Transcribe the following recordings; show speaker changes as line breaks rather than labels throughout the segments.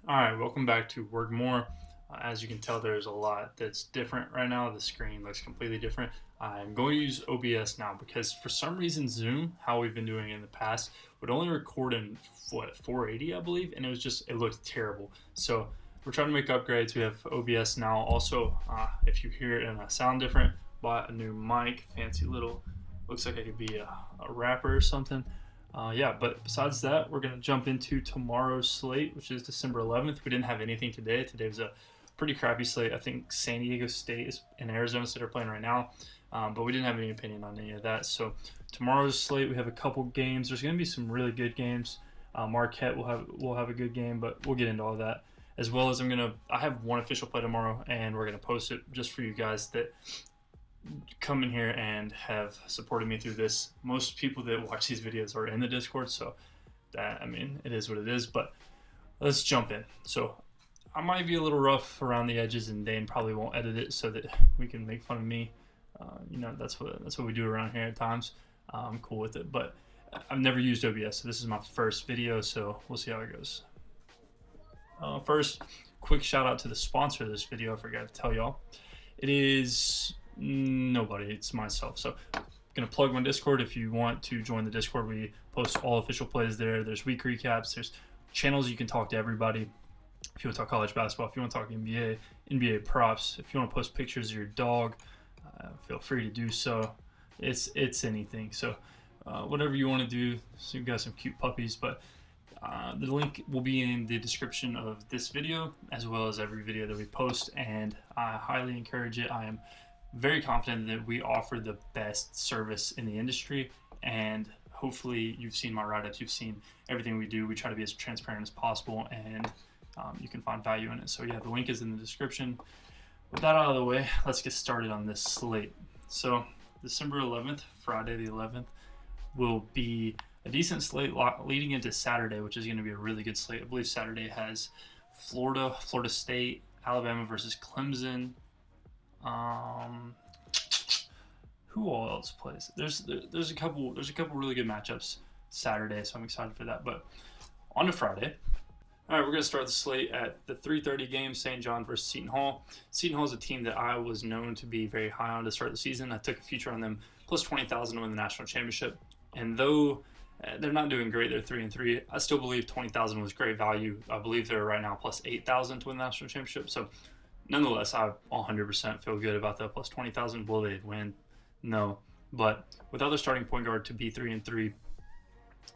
All right, welcome back to Word More. As you can tell, there's a lot that's different right now. The screen looks completely different. I'm going to use OBS now because for some reason Zoom, how we've been doing it in the past, would only record in 480, I believe, and it looked terrible. So we're trying to make upgrades. We have OBS now. Also, if you hear it and I sound different, bought a new mic, fancy little. Looks like I could be a rapper or something. But besides that, we're going to jump into tomorrow's slate, which is December 11th. We didn't have anything today. Today was a pretty crappy slate. I think San Diego State and Arizona State are playing right now, but we didn't have any opinion on any of that. So tomorrow's slate, we have a couple games. There's going to be some really good games. Marquette will have a good game, but we'll get into all that. As well as I have one official play tomorrow, and we're going to post it just for you guys that come in here and have supported me through this. Most people that watch these videos are in the Discord, so it is what it is. But let's jump in. So I might be a little rough around the edges, and Dane probably won't edit it so that we can make fun of me. That's what we do around here at times. I'm cool with it, but I've never used OBS, so this is my first video, so we'll see how it goes. First, quick shout out to the sponsor of this video. I forgot to tell y'all. It is nobody, it's myself. So I'm gonna plug my Discord. If you want to join the Discord, we post all official plays there. There's week recaps, there's channels you can talk to everybody. If you want to talk college basketball, if you want to talk NBA props, if you want to post pictures of your dog, feel free to do so. It's anything. So whatever you want to do. So you've got some cute puppies, but the link will be in the description of this video as well as every video that we post, and I highly encourage it. I am very confident that we offer the best service in the industry, and hopefully you've seen my write-ups, you've seen everything we do. We try to be as transparent as possible, and you can find value in it. So yeah, the link is in the description. With that out of the way, let's get started on this slate. So December 11th, Friday the 11th, will be a decent slate leading into Saturday, which is going to be a really good slate. I believe Saturday has Florida State, Alabama versus Clemson. Who all else plays? There's a couple really good matchups Saturday, so I'm excited for that. But on to Friday. All right, we're gonna start the slate at the 3:30 game, St. John versus Seton Hall. Seton Hall is a team that I was known to be very high on to start the season. I took a future on them plus 20,000 to win the national championship, and though they're not doing great, they're 3-3. I still believe 20,000 was great value. I believe they're right now plus 8,000 to win the national championship. So nonetheless, I 100% feel good about that plus 20,000. Will they win? No. But without their starting point guard to be 3-3,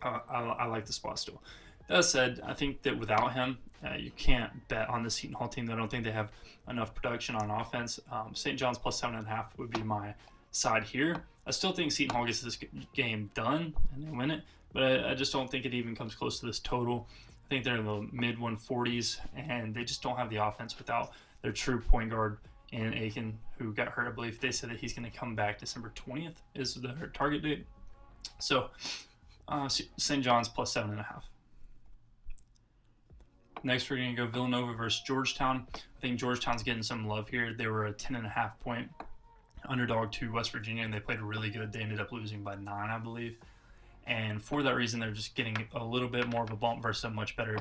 I like the spot still. That said, I think that without him, you can't bet on the Seton Hall team. I don't think they have enough production on offense. St. John's plus 7.5 would be my side here. I still think Seton Hall gets this game done and they win it, but I just don't think it even comes close to this total. I think they're in the mid 140s, and they just don't have the offense without their true point guard in Aiken, who got hurt. I believe they said that he's going to come back December 20th is their target date. So St. John's plus 7.5. Next, we're going to go Villanova versus Georgetown. I think Georgetown's getting some love here. They were a 10.5 point underdog to West Virginia, and they played really good. They ended up losing by 9, I believe. And for that reason, they're just getting a little bit more of a bump versus a much better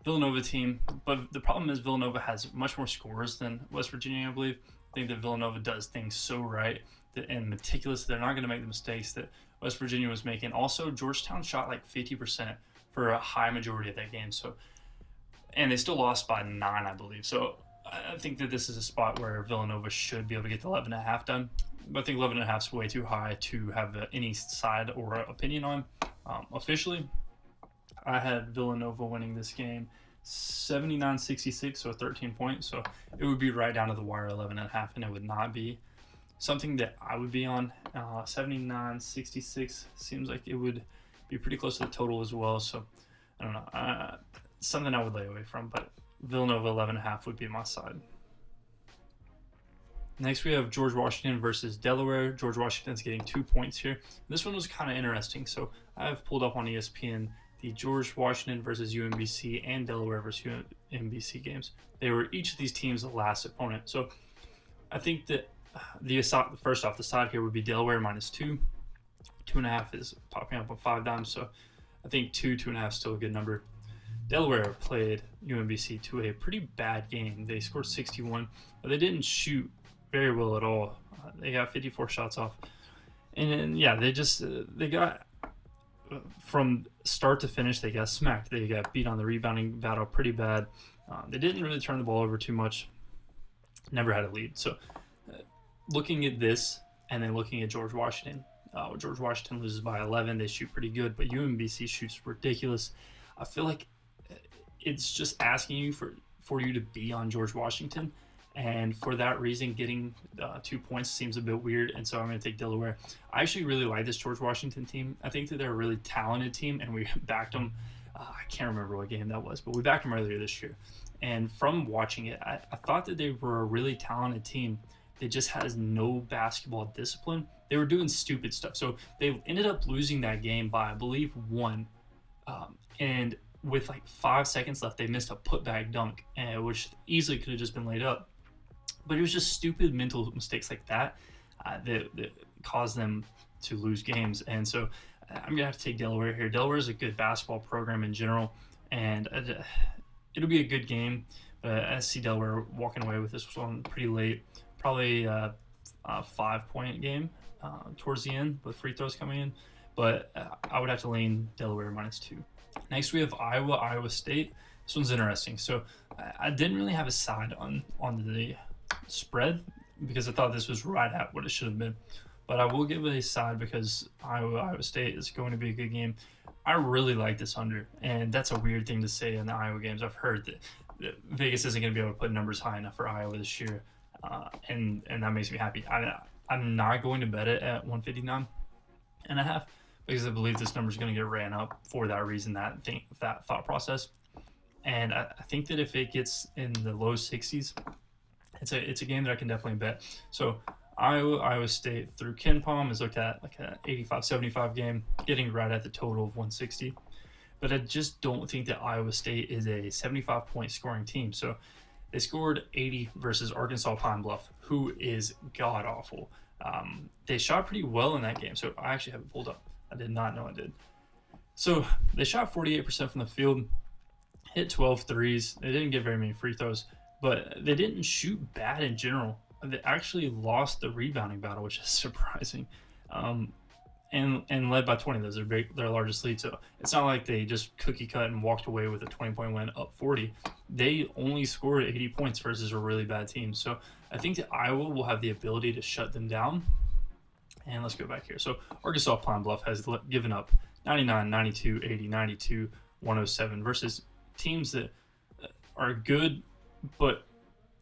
Villanova team. But the problem is Villanova has much more scores than West Virginia, I believe. I think that Villanova does things so right and meticulous. They're not going to make the mistakes that West Virginia was making. Also, Georgetown shot like 50% for a high majority of that game. And they still lost by 9, I believe. So I think that this is a spot where Villanova should be able to get the 11.5 done. But I think 11.5 is way too high to have any side or opinion on. Officially, I had Villanova winning this game 79-66, so 13 points. So it would be right down to the wire, 11.5, and it would not be something that I would be on. 79-66 seems like it would be pretty close to the total as well. So I don't know. Something I would lay away from, but Villanova 11.5 would be my side. Next, we have George Washington versus Delaware. George Washington's getting 2 points here. This one was kind of interesting. So I have pulled up on ESPN the George Washington versus UMBC and Delaware versus UMBC games. They were each of these teams' last opponent. So I think that first off, the side here would be Delaware -2. 2.5 is popping up on 5 dimes. So I think 2.5 is still a good number. Delaware played UMBC to a pretty bad game. They scored 61, but they didn't shoot very well at all. They got 54 shots off. And then, yeah, they got from start to finish, they got smacked. They got beat on the rebounding battle pretty bad. They didn't really turn the ball over too much. Never had a lead. So looking at this and then looking at George Washington, George Washington loses by 11. They shoot pretty good, but UMBC shoots ridiculous. I feel like it's just asking you for you to be on George Washington. And for that reason, getting 2 points seems a bit weird, and so I'm going to take Delaware. I actually really like this George Washington team. I think that they're a really talented team, and we backed them. I can't remember what game that was, but we backed them earlier this year. And from watching it, I thought that they were a really talented team that just has no basketball discipline. They were doing stupid stuff. So they ended up losing that game by, I believe, 1. And with like 5 seconds left, they missed a putback dunk, which easily could have just been laid up. But it was just stupid mental mistakes like that that caused them to lose games. And so I'm going to have to take Delaware here. Delaware is a good basketball program in general, and it'll be a good game. But I see Delaware walking away with this one pretty late, probably a 5-point game towards the end with free throws coming in. But I would have to lean Delaware -2. Next, we have Iowa State. This one's interesting. So I didn't really have a side on the spread because I thought this was right at what it should have been. But I will give it a side because Iowa State is going to be a good game. I really like this under, and that's a weird thing to say in the Iowa games. I've heard that Vegas isn't going to be able to put numbers high enough for Iowa this year, and that makes me happy. I'm not going to bet it at 159.5 because I believe this number is going to get ran up for that reason, that thought process. And I think that if it gets in the low 60s, it's a game that I can definitely bet. So Iowa State through KenPom is looked at like an 85-75 game, getting right at the total of 160. But I just don't think that Iowa State is a 75-point scoring team. So they scored 80 versus Arkansas Pine Bluff, who is god-awful. They shot pretty well in that game. So I actually have it pulled up. I did not know I did. So they shot 48% from the field, hit 12 threes. They didn't get very many free throws, but they didn't shoot bad in general. They actually lost the rebounding battle, which is surprising, and led by 20. Those are their largest lead. So it's not like they just cookie cut and walked away with a 20-point win up 40. They only scored 80 points versus a really bad team. So I think that Iowa will have the ability to shut them down. And let's go back here. So Arkansas Pine Bluff has given up 99, 92, 80, 92, 107 versus teams that are good, but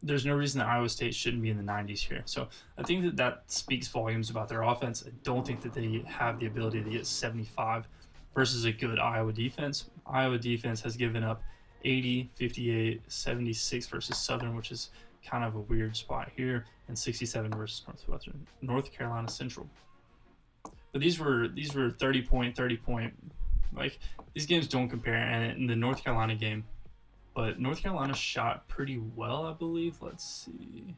there's no reason that Iowa State shouldn't be in the 90s here. So I think that speaks volumes about their offense. I don't think that they have the ability to get 75 versus a good Iowa defense. Iowa defense has given up 80, 58, 76 versus Southern, which is kind of a weird spot here, and 67 versus North Carolina Central. But these were 30-point. Like, these games don't compare. And in the North Carolina game, but North Carolina shot pretty well, I believe. Let's see.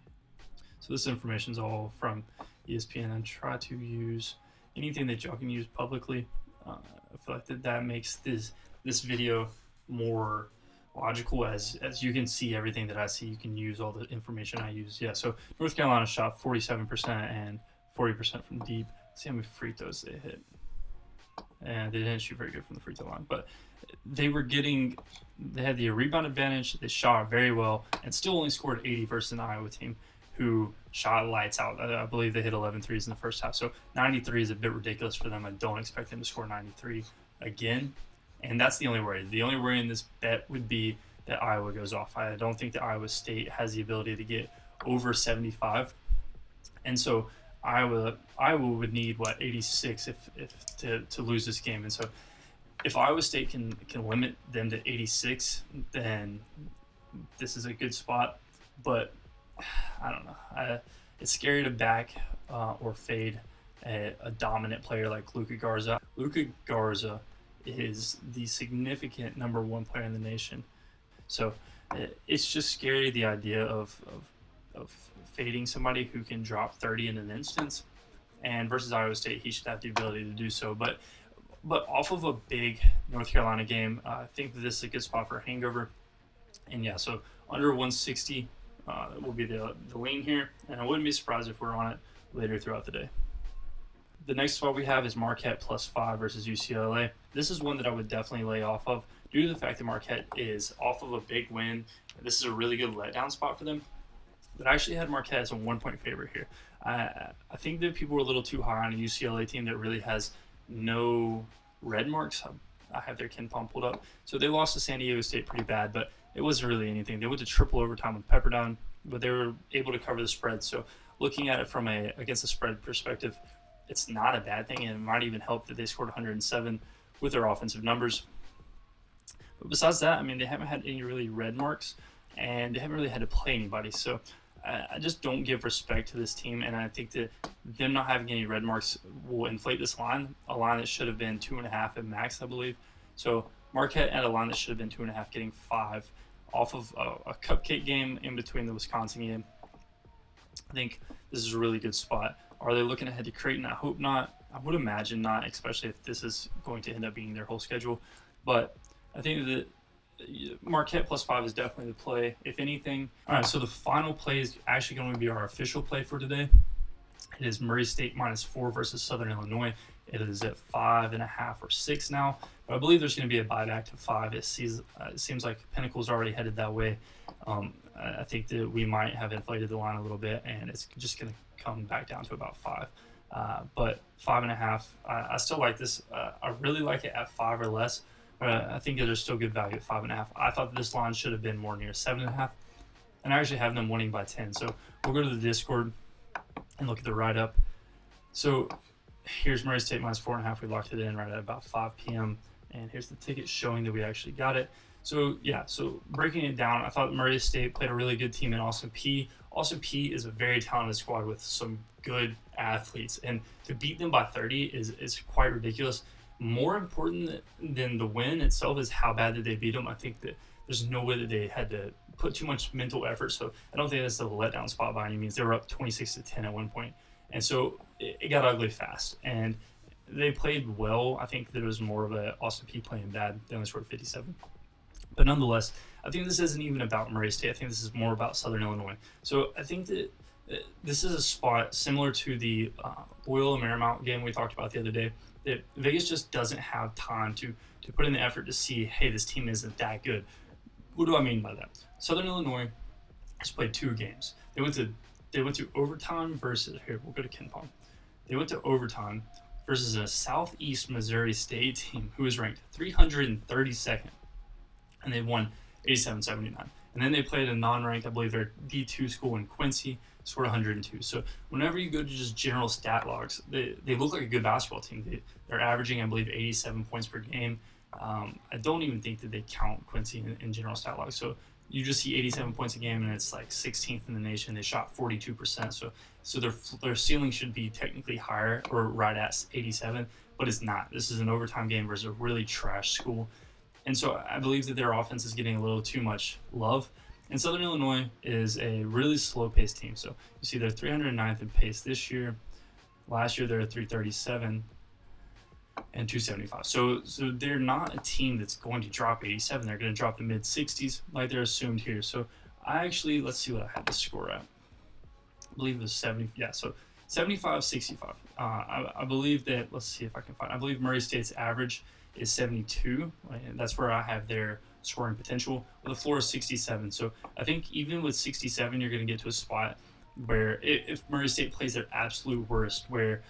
So this information is all from ESPN. I try to use anything that y'all can use publicly. I feel like that makes this video more logical as you can see everything that I see. You can use all the information I use. Yeah, so North Carolina shot 47% and 40% from deep. Let's see how many free throws they hit. And they didn't shoot very good from the free throw line, but they had the rebound advantage. They shot very well and still only scored 80 versus an Iowa team who shot lights out. I believe they hit 11 threes in the first half. So 93 is a bit ridiculous for them. I don't expect them to score 93 again. And that's the only worry. The only worry in this bet would be that Iowa goes off. I don't think that Iowa State has the ability to get over 75. And so Iowa would need 86 to lose this game. And so if Iowa State can limit them to 86, then this is a good spot. But I don't know. It's scary to back or fade a dominant player like Luca Garza. Luca Garza is the significant number one player in the nation. So it's just scary, the idea of fading somebody who can drop 30 in an instance. And versus Iowa State, he should have the ability to do so. But But off of a big North Carolina game, I think that this is a good spot for a hangover. And yeah, so under 160 will be the lean here, and I wouldn't be surprised if we're on it later throughout the day. The next spot we have is Marquette +5 versus UCLA. This is one that I would definitely lay off of due to the fact that Marquette is off of a big win. This is a really good letdown spot for them. But I actually had Marquette as a 1-point favorite here. I think that people were a little too high on a UCLA team that really has no red marks. I have their KenPom pulled up. So they lost to San Diego State pretty bad, but it wasn't really anything. They went to triple overtime with Pepperdine, but they were able to cover the spread. So looking at it from a against the spread perspective, it's not a bad thing, and it might even help that they scored 107 with their offensive numbers. But besides that, I mean, they haven't had any really red marks, and they haven't really had to play anybody. So I just don't give respect to this team, and I think that them not having any red marks will inflate this line, a line that should have been 2.5 at max, I believe. So Marquette at a line that should have been 2.5, getting 5 off of a cupcake game in between the Wisconsin game. I think this is a really good spot. Are they looking ahead to Creighton? I hope not. I would imagine not, especially if this is going to end up being their whole schedule. But I think that Marquette +5 is definitely the play, if anything. All right, so the final play is actually going to be our official play for today. It is Murray State -4 versus Southern Illinois. It is at 5.5 or 6 now, but I believe there's going to be a buyback to 5. It seems like Pinnacle's already headed that way. I think that we might have inflated the line a little bit, and it's just going to come back down to about 5. But 5.5, I still like this. I really like it at 5 or less. I think that there's still good value at 5.5. I thought this line should have been more near 7.5, and I actually have them winning by 10. So we'll go to the Discord and look at the write-up. So here's Murray State -4.5. We locked it in right at about 5 p.m. And here's the ticket showing that we actually got it. So yeah, so breaking it down, I thought Murray State played a really good team in Austin Peay. Austin Peay is a very talented squad with some good athletes, and to beat them by 30 is quite ridiculous. More important than the win itself is how bad did they beat them. I think that there's no way that they had to put too much mental effort, so I don't think that's a letdown spot by any means. They were up 26-10 at one point, and so it got ugly fast, and they played well. I think there was more of a Austin Peay playing bad. They only scored 57. But nonetheless, I think this isn't even about Murray State. I think this is more about Southern Illinois. So I think that this is a spot similar to the Loyola Marymount game we talked about the other day, that Vegas just doesn't have time to put in the effort to see, hey, this team isn't that good. What do I mean by that? Southern Illinois has played 2 games. They went to overtime versus, here, we'll go to KenPom. They went to overtime versus a Southeast Missouri State team who is ranked 332nd. And they won 87-79. And then they played a non-ranked, I believe they're D2 school in Quincy, scored 102. So whenever you go to just general stat logs, they look like a good basketball team. They're averaging, I believe, 87 points per game. I don't even think that they count Quincy in general stat logs. So you just see 87 points a game, and it's like 16th in the nation. They shot 42%. So their ceiling should be technically higher, or right at 87, but it's not. This is an overtime game versus a really trash school. And so I believe that their offense is getting a little too much love. And Southern Illinois is a really slow-paced team. So you see they're 309th in pace this year. Last year they're at 337 and 275. So they're not a team that's going to drop 87. They're going to drop the mid-60s like they're assumed here. So I actually, let's see what I had the score at. I believe it was 70. Yeah, so 75-65. I believe that, let's see if I can find, I believe Murray State's average is 72. And that's where I have their scoring potential. With a floor of 67. So I think even with 67, you're going to get to a spot where if Murray State plays their absolute worst, where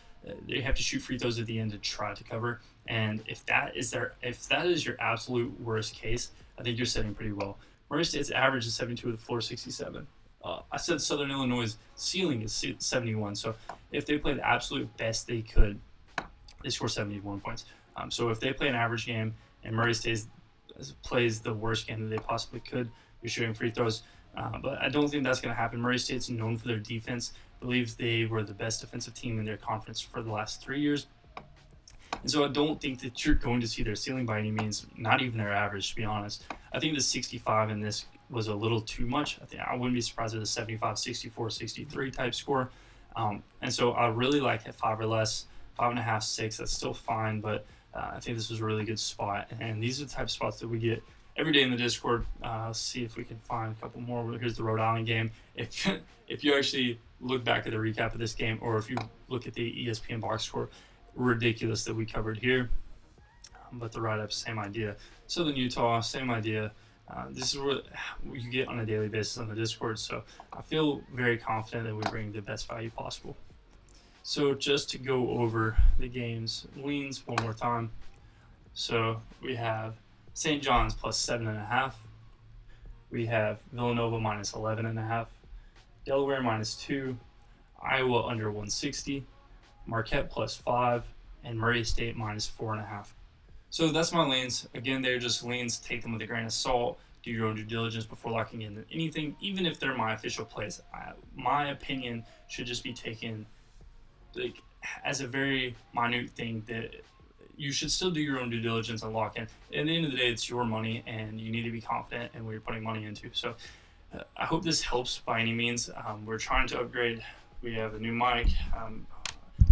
they have to shoot free throws at the end to try to cover, and if that is your absolute worst case, I think you're setting pretty well. Murray State's average is 72 with a floor of 67. I said Southern Illinois' ceiling is 71. So if they play the absolute best they could, they score 71 points. So if they play an average game and Murray State plays the worst game that they possibly could, you're shooting free throws. But I don't think that's going to happen. Murray State's known for their defense. I believe they were the best defensive team in their conference for the last 3 years. And so I don't think that you're going to see their ceiling by any means, not even their average, to be honest. I think the 65 in this was a little too much. I wouldn't be surprised with a 75, 64, 63 type score. And so I really like at 5 or less, 5.5, 6, that's still fine. But I think this was a really good spot, and these are the type of spots that we get every day in the Discord. Let's see if we can find a couple more. Here's the Rhode Island game. If you actually look back at the recap of this game, or if you look at the ESPN box score, ridiculous that we covered here. But the write-up, same idea. Southern Utah, same idea. This is what you get on a daily basis on the Discord, so I feel very confident that we bring the best value possible. So just to go over the game's leans one more time. So we have St. John's plus 7.5. We have Villanova minus 11.5. Delaware minus 2. Iowa under 160. Marquette plus 5. And Murray State minus 4.5. So that's my leans. Again, they're just leans. Take them with a grain of salt. Do your own due diligence before locking in anything, even if they're my official plays. My opinion should just be taken like as a very minute thing that you should still do your own due diligence and lock in. At the end of the day, it's your money, and you need to be confident in what you're putting money into. So I hope this helps by any means. We're trying to upgrade. We have a new mic.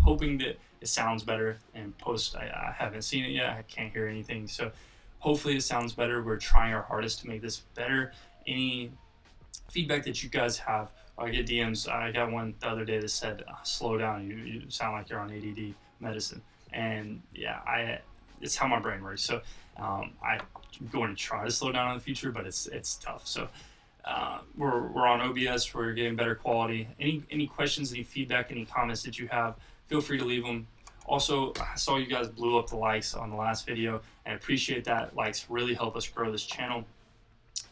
Hoping that it sounds better. And post, I haven't seen it yet. I can't hear anything. So hopefully it sounds better. We're trying our hardest to make this better. Any feedback that you guys have, I get DMs. I got one the other day that said, slow down. You sound like you're on ADD medicine. And yeah, it's how my brain works. So I'm going to try to slow down in the future, but it's tough. So we're on OBS. We're getting better quality. Any questions, any feedback, any comments that you have, feel free to leave them. Also, I saw you guys blew up the likes on the last video, and I appreciate that. Likes really help us grow this channel.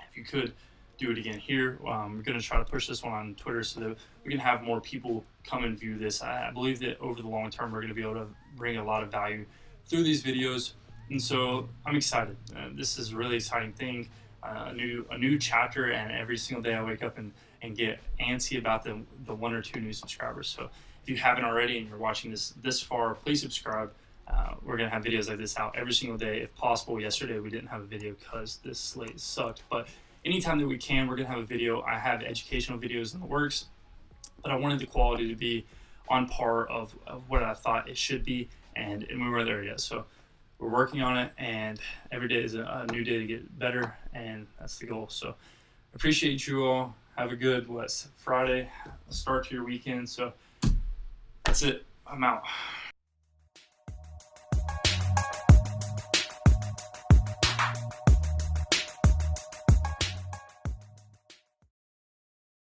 If you could do it again here. We're going to try to push this one on Twitter so that we can have more people come and view this. I believe that over the long term, we're going to be able to bring a lot of value through these videos. And so I'm excited. This is a really exciting thing, a new chapter, and every single day I wake up and get antsy about the 1 or 2 new subscribers. So if you haven't already and you're watching this far, please subscribe. We're going to have videos like this out every single day. If possible, yesterday we didn't have a video because this slate sucked. But anytime that we can, we're going to have a video. I have educational videos in the works, but I wanted the quality to be on par of what I thought it should be, and we weren't there yet. So we're working on it, and every day is a new day to get better, and that's the goal. So appreciate you all. Have a good, Friday, start to your weekend. So that's it. I'm out.